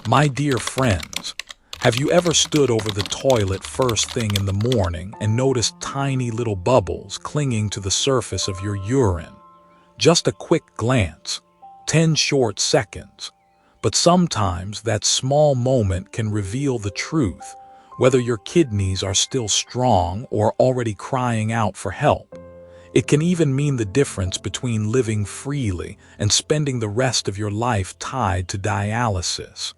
My dear friends, have you ever stood over the toilet first thing in the morning and noticed tiny little bubbles clinging to the surface of your urine? Just a quick glance, 10 short seconds. But sometimes that small moment can reveal the truth, whether your kidneys are still strong or already crying out for help. It can even mean the difference between living freely and spending the rest of your life tied to dialysis.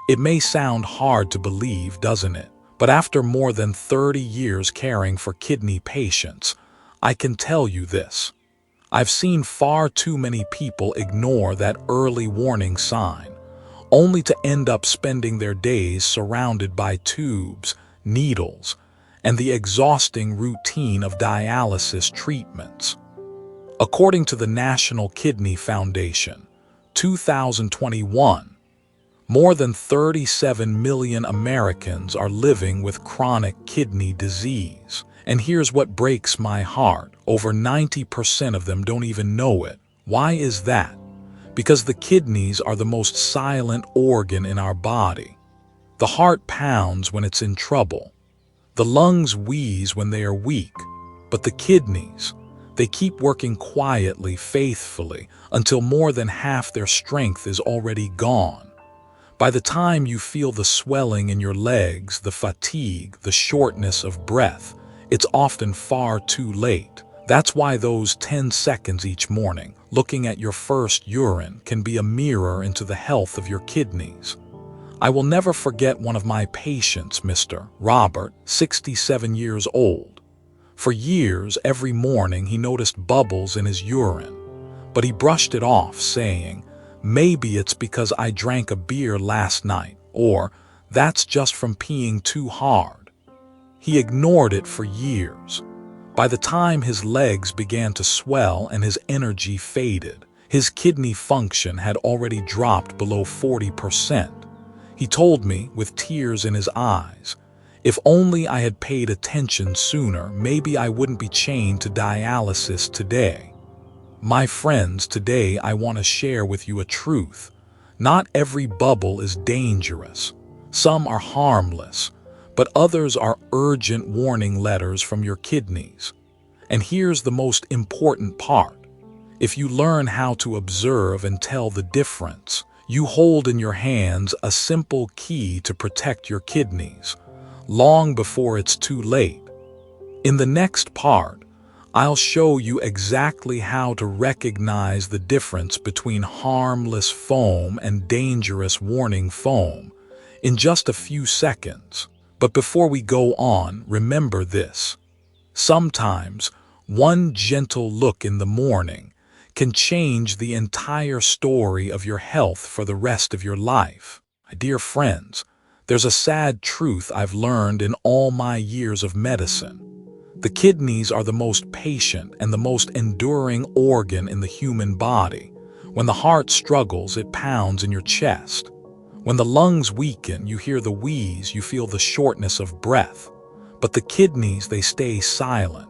It may sound hard to believe, doesn't it? But after more than 30 years caring for kidney patients, I can tell you this. I've seen far too many people ignore that early warning sign, only to end up spending their days surrounded by tubes, needles, and the exhausting routine of dialysis treatments. According to the National Kidney Foundation, 2021, more than 37 million Americans are living with chronic kidney disease. And here's what breaks my heart. Over 90% of them don't even know it. Why is that? Because the kidneys are the most silent organ in our body. The heart pounds when it's in trouble. The lungs wheeze when they are weak. But the kidneys, they keep working quietly, faithfully, until more than half their strength is already gone. By the time you feel the swelling in your legs, the fatigue, the shortness of breath, it's often far too late. That's why those 10 seconds each morning, looking at your first urine, can be a mirror into the health of your kidneys. I will never forget one of my patients, Mr. Robert, 67 years old. For years, every morning he noticed bubbles in his urine, but he brushed it off, saying, "Maybe it's because I drank a beer last night," or "That's just from peeing too hard." He ignored it for years. By the time his legs began to swell and his energy faded, his kidney function had already dropped below 40%. He told me, with tears in his eyes, "If only I had paid attention sooner, maybe I wouldn't be chained to dialysis today." My friends, today I want to share with you a truth. Not every bubble is dangerous. Some are harmless, but others are urgent warning letters from your kidneys. And here's the most important part. If you learn how to observe and tell the difference, you hold in your hands a simple key to protect your kidneys, long before it's too late. In the next part, I'll show you exactly how to recognize the difference between harmless foam and dangerous warning foam in just a few seconds. But before we go on, remember this. Sometimes one gentle look in the morning can change the entire story of your health for the rest of your life. My dear friends, there's a sad truth I've learned in all my years of medicine. The kidneys are the most patient and the most enduring organ in the human body. When the heart struggles, it pounds in your chest. When the lungs weaken, you hear the wheeze, you feel the shortness of breath. But the kidneys, they stay silent.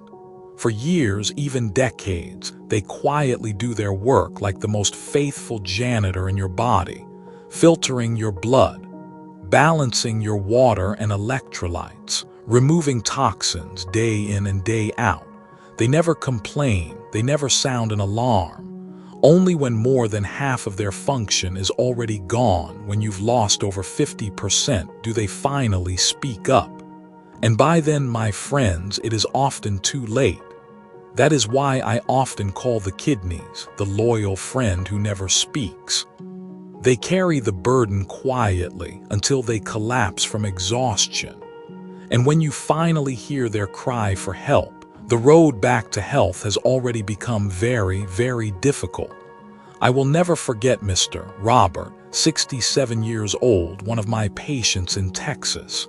For years, even decades, they quietly do their work like the most faithful janitor in your body, filtering your blood, balancing your water and electrolytes, removing toxins day in and day out. They never complain, they never sound an alarm. Only when more than half of their function is already gone, when you've lost over 50%, do they finally speak up. And by then, my friends, it is often too late. That is why I often call the kidneys the loyal friend who never speaks. They carry the burden quietly until they collapse from exhaustion. And when you finally hear their cry for help, the road back to health has already become very, very difficult. I will never forget Mr. Robert, 67 years old, one of my patients in Texas.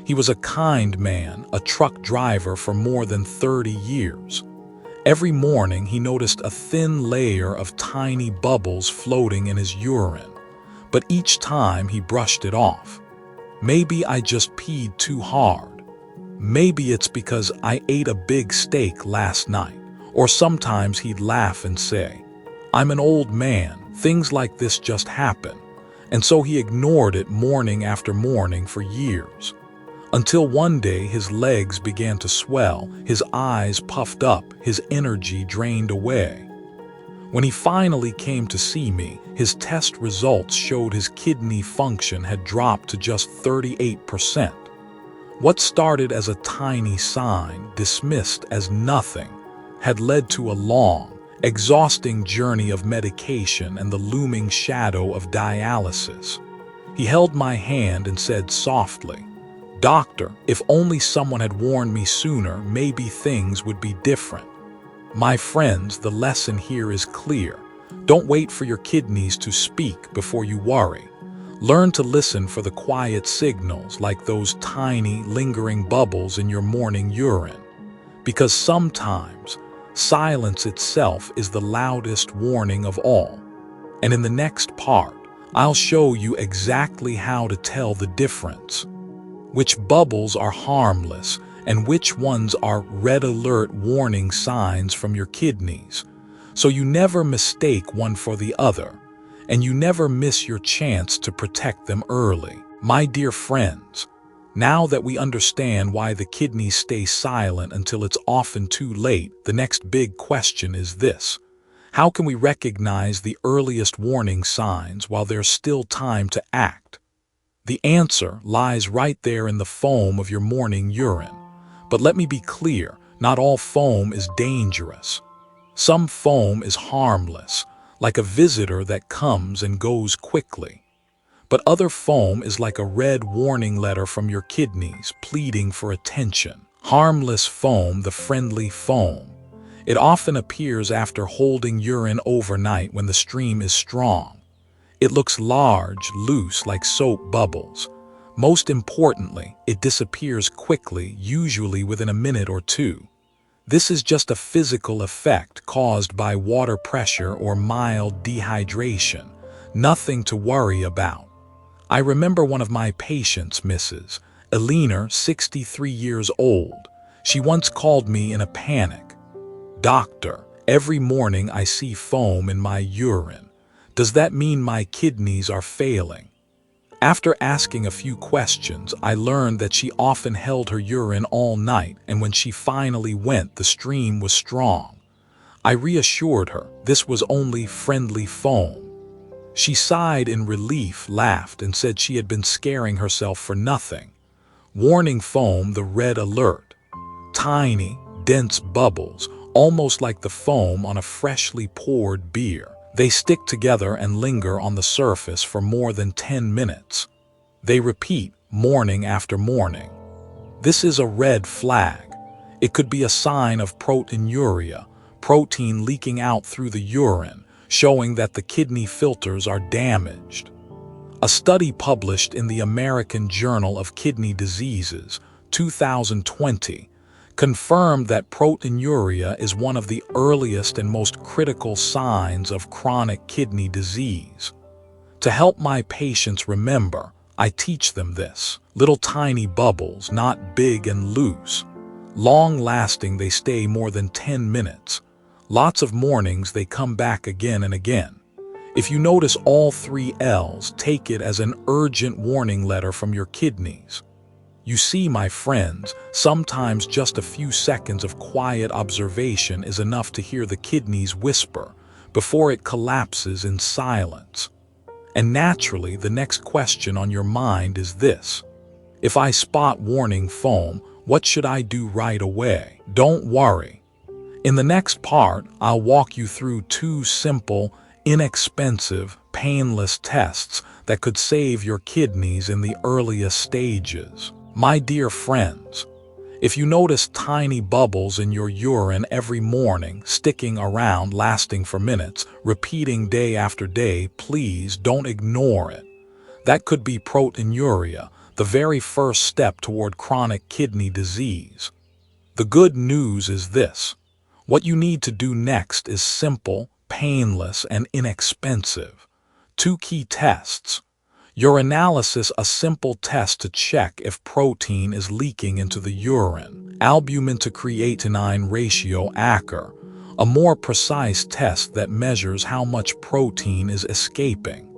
He was a kind man, a truck driver for more than 30 years. Every morning he noticed a thin layer of tiny bubbles floating in his urine, but each time he brushed it off. Maybe I just peed too hard. Maybe it's because I ate a big steak last night. Or sometimes he'd laugh and say, "I'm an old man, things like this just happen." And so he ignored it morning after morning for years. Until one day his legs began to swell, his eyes puffed up, his energy drained away. When he finally came to see me, his test results showed his kidney function had dropped to just 38%. What started as a tiny sign, dismissed as nothing, had led to a long, exhausting journey of medication and the looming shadow of dialysis. He held my hand and said softly, "Doctor, if only someone had warned me sooner, maybe things would be different." My friends, the lesson here is clear. Don't wait for your kidneys to speak before you worry. Learn to listen for the quiet signals like those tiny, lingering bubbles in your morning urine. Because sometimes, silence itself is the loudest warning of all. And in the next part, I'll show you exactly how to tell the difference. Which bubbles are harmless and which ones are red alert warning signs from your kidneys. So you never mistake one for the other, and you never miss your chance to protect them early. My dear friends, now that we understand why the kidneys stay silent until it's often too late, the next big question is this: how can we recognize the earliest warning signs while there's still time to act? The answer lies right there in the foam of your morning urine. But let me be clear, not all foam is dangerous. Some foam is harmless, like a visitor that comes and goes quickly. But other foam is like a red warning letter from your kidneys pleading for attention. Harmless foam, the friendly foam. It often appears after holding urine overnight when the stream is strong. It looks large, loose, like soap bubbles. Most importantly, it disappears quickly, usually within a minute or two. This is just a physical effect caused by water pressure or mild dehydration. Nothing to worry about. I remember one of my patients, Mrs. Elena, 63 years old. She once called me in a panic. "Doctor, every morning I see foam in my urine. Does that mean my kidneys are failing?" After asking a few questions, I learned that she often held her urine all night, and when she finally went, the stream was strong. I reassured her this was only friendly foam. She sighed in relief, laughed, and said she had been scaring herself for nothing. Warning foam, the red alert. Tiny, dense bubbles, almost like the foam on a freshly poured beer. They stick together and linger on the surface for more than 10 minutes. They repeat morning after morning. This is a red flag. It could be a sign of proteinuria, protein leaking out through the urine, showing that the kidney filters are damaged. A study published in the American Journal of Kidney Diseases, 2020, confirmed that proteinuria is one of the earliest and most critical signs of chronic kidney disease. To help my patients remember, I teach them this. Little tiny bubbles, not big and loose. Long-lasting, they stay more than 10 minutes. Lots of mornings they come back again and again. If you notice all 3 L's, take it as an urgent warning letter from your kidneys. You see, my friends, sometimes just a few seconds of quiet observation is enough to hear the kidneys whisper before it collapses in silence. And naturally, the next question on your mind is this: if I spot warning foam, what should I do right away? Don't worry. In the next part, I'll walk you through 2 simple, inexpensive, painless tests that could save your kidneys in the earliest stages. My dear friends, if you notice tiny bubbles in your urine every morning, sticking around, lasting for minutes, repeating day after day, please don't ignore it. That could be proteinuria, the very first step toward chronic kidney disease. The good news is this: what you need to do next is simple, painless, and inexpensive. 2 key tests. Urinalysis, a simple test to check if protein is leaking into the urine. Albumin to creatinine ratio, ACR, a more precise test that measures how much protein is escaping.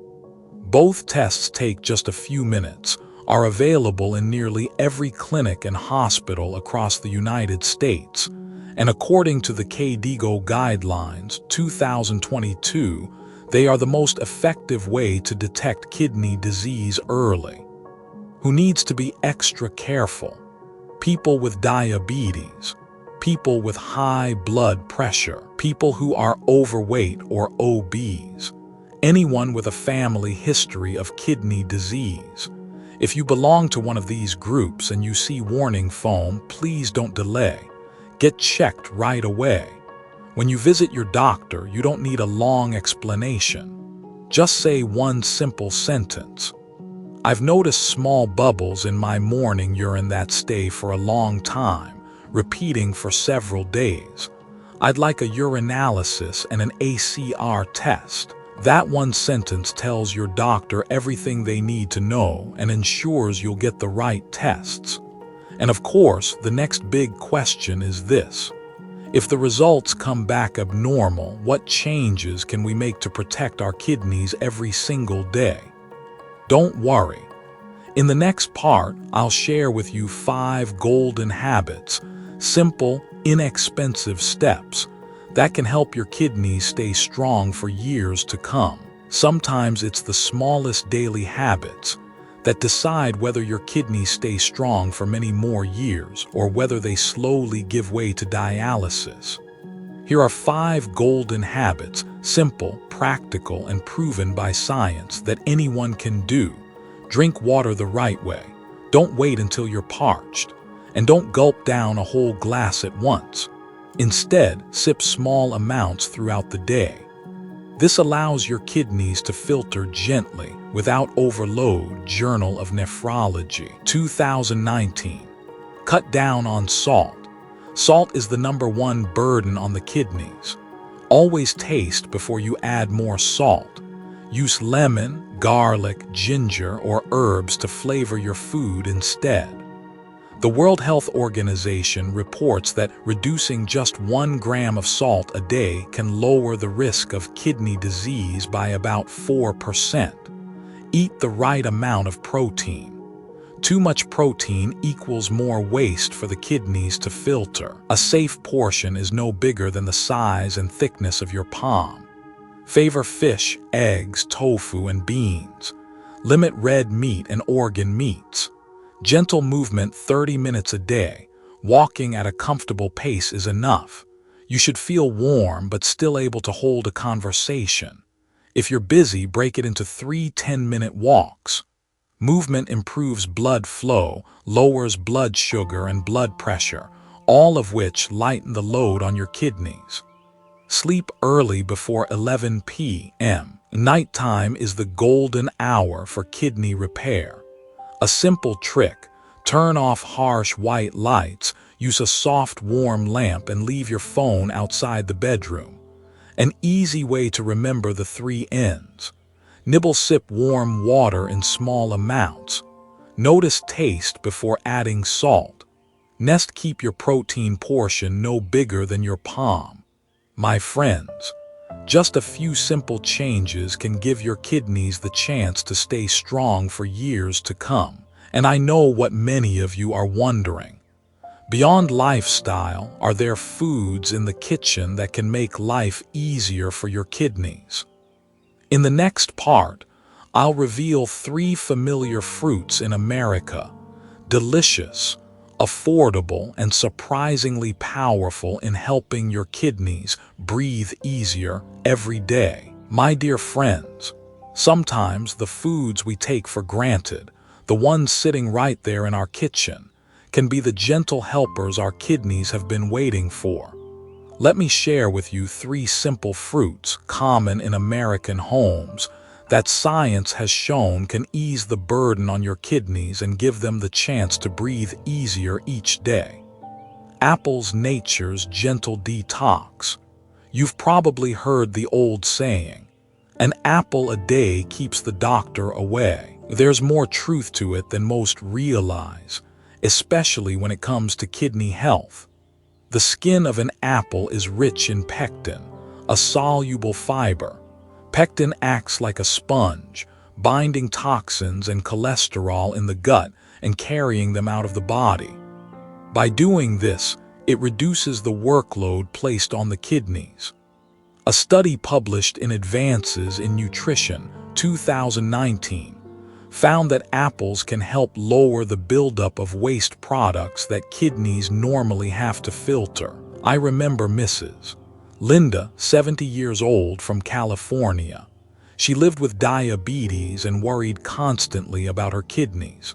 Both tests take just a few minutes, are available in nearly every clinic and hospital across the United States, and according to the KDIGO Guidelines 2022, they are the most effective way to detect kidney disease early. Who needs to be extra careful? People with diabetes, people with high blood pressure, people who are overweight or obese, anyone with a family history of kidney disease. If you belong to one of these groups and you see warning foam, please don't delay. Get checked right away. When you visit your doctor, you don't need a long explanation. Just say one simple sentence. I've noticed small bubbles in my morning urine that stay for a long time, repeating for several days. I'd like a urinalysis and an ACR test. That one sentence tells your doctor everything they need to know and ensures you'll get the right tests. And of course, the next big question is this. If the results come back abnormal, what changes can we make to protect our kidneys every single day? Don't worry. In the next part, I'll share with you 5 golden habits, simple, inexpensive steps that can help your kidneys stay strong for years to come. Sometimes it's the smallest daily habits that decide whether your kidneys stay strong for many more years or whether they slowly give way to dialysis. Here are 5 golden habits, simple, practical, and proven by science that anyone can do. Drink water the right way. Don't wait until you're parched. And don't gulp down a whole glass at once. Instead, sip small amounts throughout the day. This allows your kidneys to filter gently without overload. Journal of Nephrology, 2019. Cut down on salt. Salt is the #1 burden on the kidneys. Always taste before you add more salt. Use lemon, garlic, ginger, or herbs to flavor your food instead. The World Health Organization reports that reducing just 1 gram of salt a day can lower the risk of kidney disease by about 4%. Eat the right amount of protein. Too much protein equals more waste for the kidneys to filter. A safe portion is no bigger than the size and thickness of your palm. Favor fish, eggs, tofu, and beans. Limit red meat and organ meats. Gentle movement 30 minutes a day. Walking at a comfortable pace is enough. You should feel warm but still able to hold a conversation. If you're busy, break it into 3 10-minute walks. Movement improves blood flow, lowers blood sugar and blood pressure, all of which lighten the load on your kidneys. Sleep early before 11 p.m. Nighttime is the golden hour for kidney repair. A simple trick: turn off harsh white lights, use a soft warm lamp, and leave your phone outside the bedroom. An easy way to remember the 3 N's. Nibble, sip warm water in small amounts. Notice taste before adding salt. Nest, keep your protein portion no bigger than your palm. My friends, just a few simple changes can give your kidneys the chance to stay strong for years to come. And I know what many of you are wondering. Beyond lifestyle, are there foods in the kitchen that can make life easier for your kidneys? In the next part, I'll reveal 3 familiar fruits in America, delicious, affordable, and surprisingly powerful in helping your kidneys breathe easier every day. My dear friends, sometimes the foods we take for granted, the ones sitting right there in our kitchen, can be the gentle helpers our kidneys have been waiting for. Let me share with you 3 simple fruits common in American homes that science has shown can ease the burden on your kidneys and give them the chance to breathe easier each day. Apples, nature's gentle detox. You've probably heard the old saying, an apple a day keeps the doctor away. There's more truth to it than most realize, especially when it comes to kidney health. The skin of an apple is rich in pectin, a soluble fiber. Pectin acts like a sponge, binding toxins and cholesterol in the gut and carrying them out of the body. By doing this, it reduces the workload placed on the kidneys. A study published in Advances in Nutrition, 2019, found that apples can help lower the buildup of waste products that kidneys normally have to filter. I remember Mrs. Linda, 70 years old, from California. She lived with diabetes and worried constantly about her kidneys.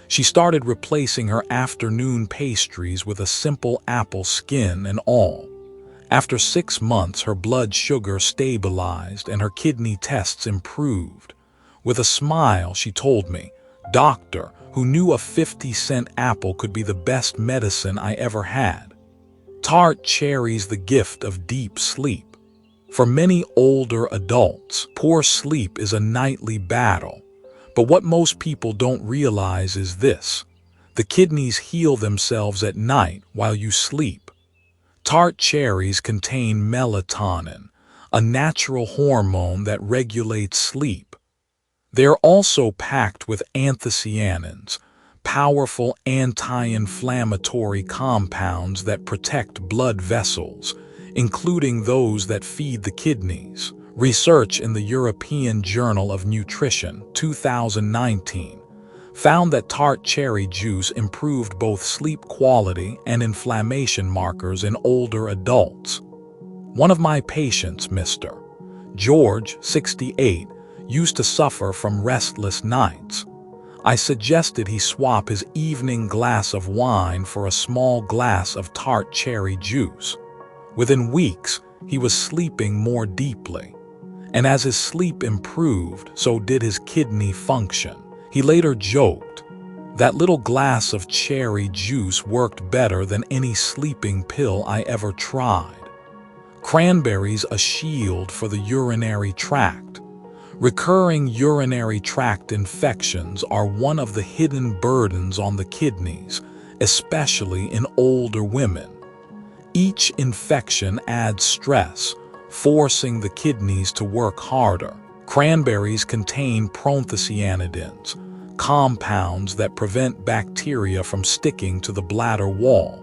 She started replacing her afternoon pastries with a simple apple skin and all. After 6 months, her blood sugar stabilized and her kidney tests improved. With a smile, she told me, "Doctor, who knew a 50-cent apple could be the best medicine I ever had?" Tart cherries, the gift of deep sleep. For many older adults, poor sleep is a nightly battle. But what most people don't realize is this: the kidneys heal themselves at night while you sleep. Tart cherries contain melatonin, a natural hormone that regulates sleep. They are also packed with anthocyanins, powerful anti-inflammatory compounds that protect blood vessels, including those that feed the kidneys. Research in the European Journal of Nutrition, 2019, found that tart cherry juice improved both sleep quality and inflammation markers in older adults. One of my patients, Mr. George, 68, used to suffer from restless nights. I suggested he swap his evening glass of wine for a small glass of tart cherry juice. Within weeks, he was sleeping more deeply. And as his sleep improved, so did his kidney function. He later joked, "That little glass of cherry juice worked better than any sleeping pill I ever tried." Cranberries, a shield for the urinary tract. Recurring urinary tract infections are one of the hidden burdens on the kidneys, especially in older women. Each infection adds stress, forcing the kidneys to work harder. Cranberries contain proanthocyanidins, compounds that prevent bacteria from sticking to the bladder wall.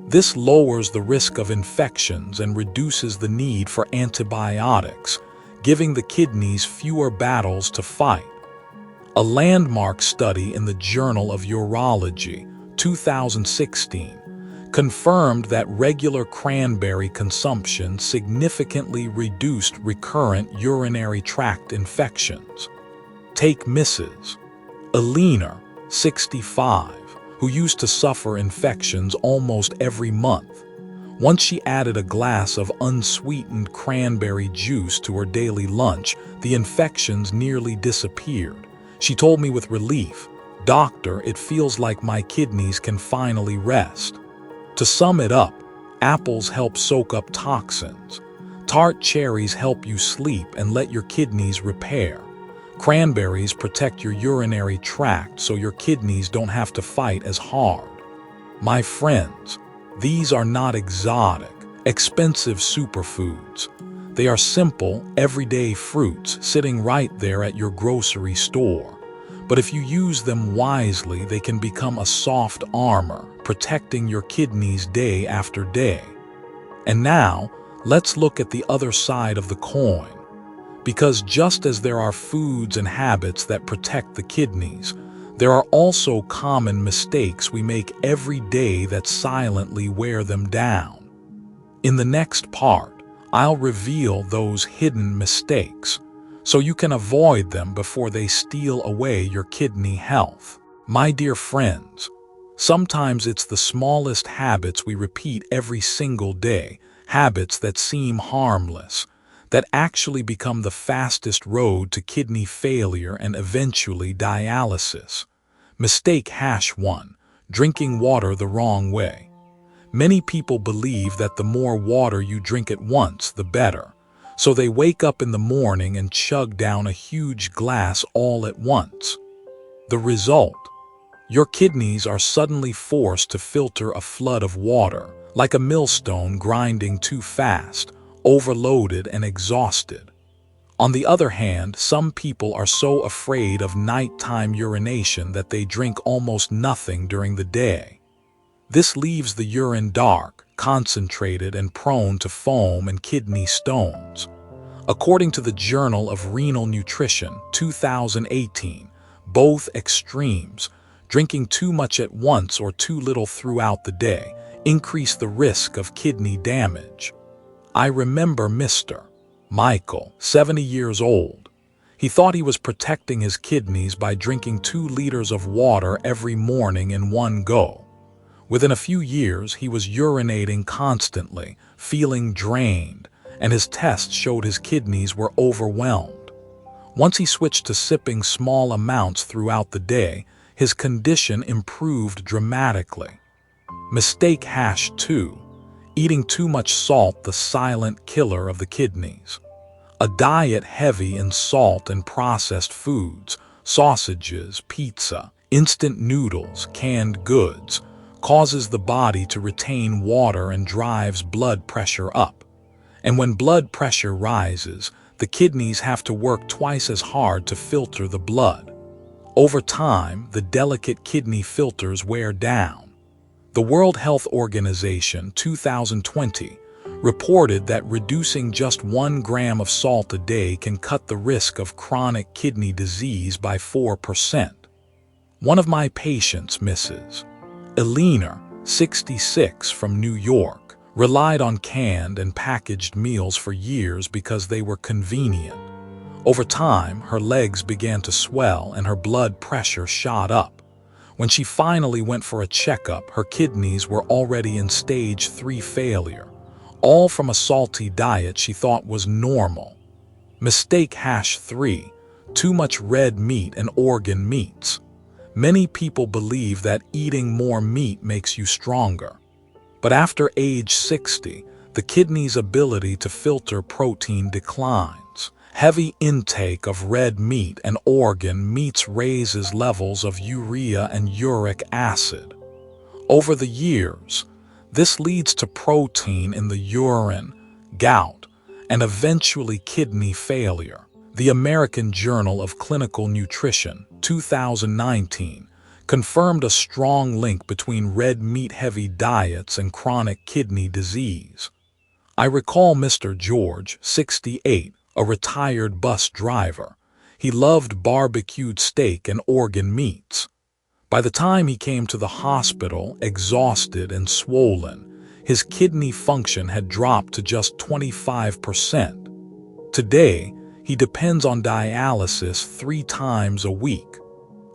This lowers the risk of infections and reduces the need for antibiotics, giving the kidneys fewer battles to fight. A landmark study in the Journal of Urology, 2016, confirmed that regular cranberry consumption significantly reduced recurrent urinary tract infections. Take Mrs. Eleanor, 65, who used to suffer infections almost every month. Once she added a glass of unsweetened cranberry juice to her daily lunch, the infections nearly disappeared. She told me with relief, "Doctor, it feels like my kidneys can finally rest." To sum it up, apples help soak up toxins. Tart cherries help you sleep and let your kidneys repair. Cranberries protect your urinary tract so your kidneys don't have to fight as hard. My friends, these are not exotic, expensive superfoods. They are simple, everyday fruits sitting right there at your grocery store. But if you use them wisely, they can become a soft armor, protecting your kidneys day after day. And now, let's look at the other side of the coin. Because just as there are foods and habits that protect the kidneys, there are also common mistakes we make every day that silently wear them down. In the next part, I'll reveal those hidden mistakes, so you can avoid them before they steal away your kidney health. My dear friends, sometimes it's the smallest habits we repeat every single day, habits that seem harmless, that actually become the fastest road to kidney failure and eventually dialysis. Mistake #1: drinking water the wrong way. Many people believe that the more water you drink at once, the better. So they wake up in the morning and chug down a huge glass all at once. The result? Your kidneys are suddenly forced to filter a flood of water, like a millstone grinding too fast, overloaded and exhausted. On the other hand, some people are so afraid of nighttime urination that they drink almost nothing during the day. This leaves the urine dark, concentrated, and prone to foam and kidney stones. According to the Journal of Renal Nutrition, 2018, both extremes, drinking too much at once or too little throughout the day, increase the risk of kidney damage. I remember Mr. Michael, 70 years old. He thought he was protecting his kidneys by drinking 2 liters of water every morning in one go. Within a few years, he was urinating constantly, feeling drained, and his tests showed his kidneys were overwhelmed. Once he switched to sipping small amounts throughout the day, his condition improved dramatically. Mistake #2. Eating too much salt, the silent killer of the kidneys. A diet heavy in salt and processed foods, sausages, pizza, instant noodles, canned goods, causes the body to retain water and drives blood pressure up. And when blood pressure rises, the kidneys have to work twice as hard to filter the blood. Over time, the delicate kidney filters wear down. The World Health Organization, 2020, reported that reducing just 1 gram of salt a day can cut the risk of chronic kidney disease by 4%. One of my patients, Mrs. Elena, 66, from New York, relied on canned and packaged meals for years because they were convenient. Over time, her legs began to swell and her blood pressure shot up. When she finally went for a checkup, her kidneys were already in stage 3 failure, all from a salty diet she thought was normal. Mistake #3. Too much red meat and organ meats. Many people believe that eating more meat makes you stronger. But after age 60, the kidney's ability to filter protein declines. Heavy intake of red meat and organ meats raises levels of urea and uric acid. Over the years, this leads to protein in the urine, gout, and eventually kidney failure. The American Journal of Clinical Nutrition, 2019, confirmed a strong link between red meat-heavy diets and chronic kidney disease. I recall Mr. George, 68, a retired bus driver. He loved barbecued steak and organ meats. By the time he came to the hospital, exhausted and swollen, his kidney function had dropped to just 25%. Today, he depends on dialysis 3 times a week.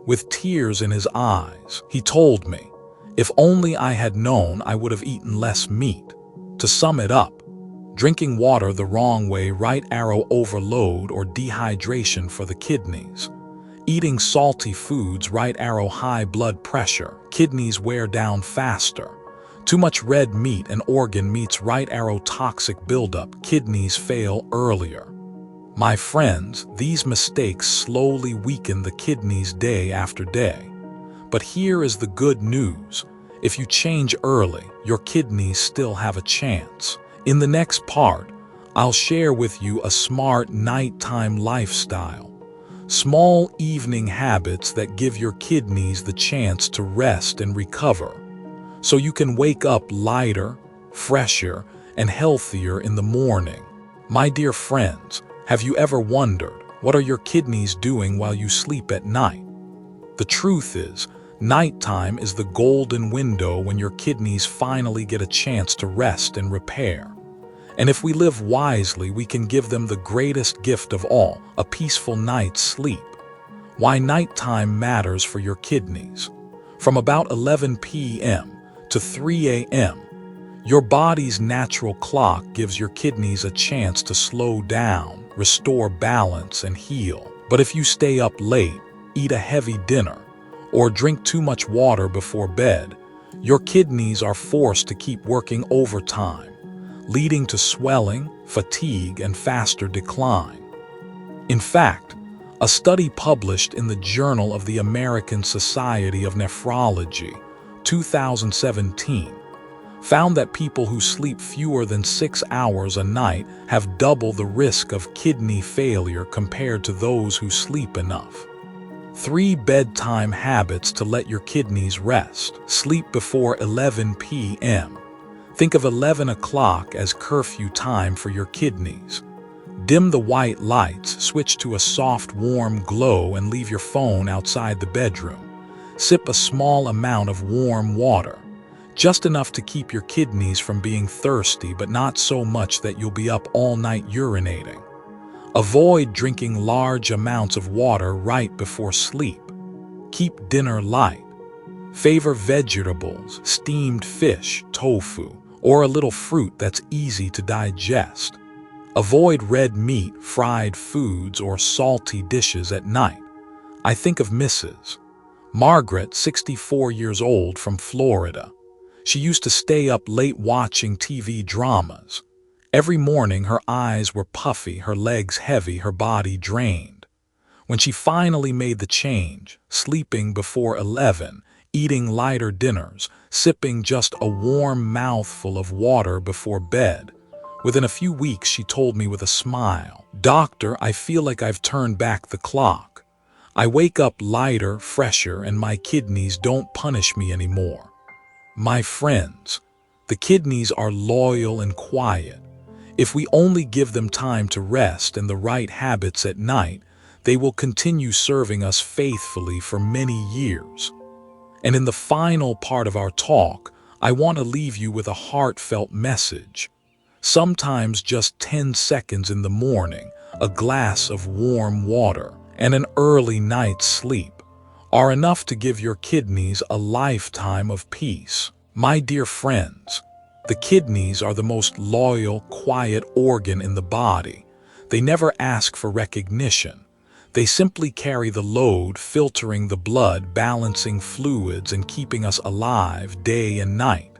With tears in his eyes, he told me, "If only I had known, I would have eaten less meat." To sum it up, drinking water the wrong way, right arrow overload or dehydration for the kidneys. Eating salty foods, right arrow high blood pressure, kidneys wear down faster. Too much red meat and organ meats, right arrow toxic buildup, kidneys fail earlier. My friends, these mistakes slowly weaken the kidneys day after day. But here is the good news. If you change early, your kidneys still have a chance. In the next part, I'll share with you a smart nighttime lifestyle. Small evening habits that give your kidneys the chance to rest and recover, so you can wake up lighter, fresher, and healthier in the morning. My dear friends, have you ever wondered, what are your kidneys doing while you sleep at night? The truth is, nighttime is the golden window when your kidneys finally get a chance to rest and repair. And if we live wisely, we can give them the greatest gift of all, a peaceful night's sleep. Why nighttime matters for your kidneys. From about 11 p.m. to 3 a.m., your body's natural clock gives your kidneys a chance to slow down, restore balance, and heal. But if you stay up late, eat a heavy dinner, or drink too much water before bed, your kidneys are forced to keep working overtime, leading to swelling, fatigue, and faster decline. In fact, a study published in the Journal of the American Society of Nephrology, 2017, found that people who sleep fewer than 6 hours a night have double the risk of kidney failure compared to those who sleep enough. 3 bedtime habits to let your kidneys rest. Sleep before 11 p.m. Think of 11 o'clock as curfew time for your kidneys. Dim the white lights, switch to a soft, warm glow, and leave your phone outside the bedroom. Sip a small amount of warm water, just enough to keep your kidneys from being thirsty, but not so much that you'll be up all night urinating. Avoid drinking large amounts of water right before sleep. Keep dinner light. Favor vegetables, steamed fish, tofu, or a little fruit that's easy to digest. Avoid red meat, fried foods, or salty dishes at night. I think of Mrs. Margaret, 64 years old, from Florida. She used to stay up late watching TV dramas. Every morning her eyes were puffy, her legs heavy, her body drained. When she finally made the change, sleeping before 11, eating lighter dinners, sipping just a warm mouthful of water before bed, within a few weeks she told me with a smile, "Doctor, I feel like I've turned back the clock. I wake up lighter, fresher, and my kidneys don't punish me anymore." My friends, the kidneys are loyal and quiet. If we only give them time to rest and the right habits at night, they will continue serving us faithfully for many years. And in the final part of our talk, I want to leave you with a heartfelt message. Sometimes just 10 seconds in the morning, a glass of warm water, and an early night's sleep are enough to give your kidneys a lifetime of peace. My dear friends, the kidneys are the most loyal, quiet organ in the body. They never ask for recognition. They simply carry the load, filtering the blood, balancing fluids, and keeping us alive day and night.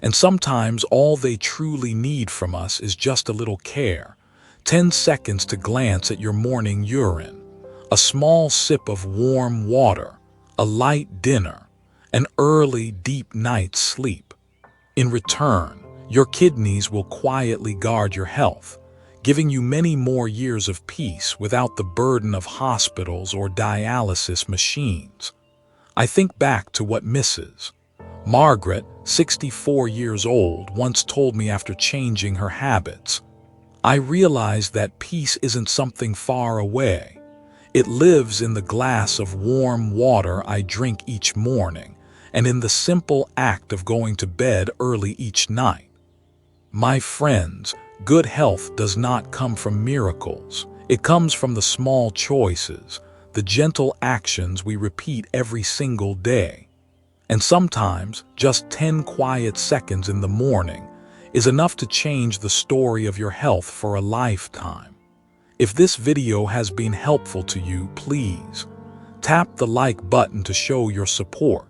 And sometimes all they truly need from us is just a little care. 10 seconds to glance at your morning urine, a small sip of warm water, a light dinner, an early, deep night's sleep. In return, your kidneys will quietly guard your health, giving you many more years of peace without the burden of hospitals or dialysis machines. I think back to what Mrs. Margaret, 64 years old, once told me after changing her habits. I realized that peace isn't something far away. It lives in the glass of warm water I drink each morning, and in the simple act of going to bed early each night. My friends, good health does not come from miracles. It comes from the small choices, the gentle actions we repeat every single day. And sometimes, just 10 quiet seconds in the morning is enough to change the story of your health for a lifetime. If this video has been helpful to you, please tap the like button to show your support.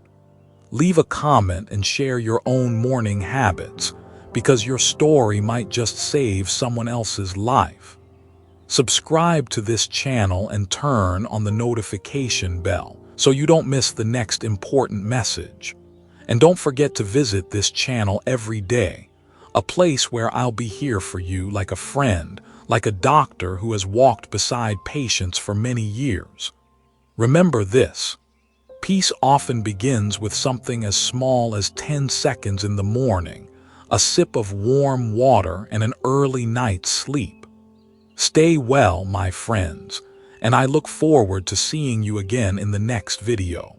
Leave a comment and share your own morning habits, because your story might just save someone else's life. Subscribe to this channel and turn on the notification bell so you don't miss the next important message. And don't forget to visit this channel every day, a place where I'll be here for you like a friend, like a doctor who has walked beside patients for many years. Remember this: peace often begins with something as small as 10 seconds in the morning, a sip of warm water, and an early night's sleep. Stay well, my friends, and I look forward to seeing you again in the next video.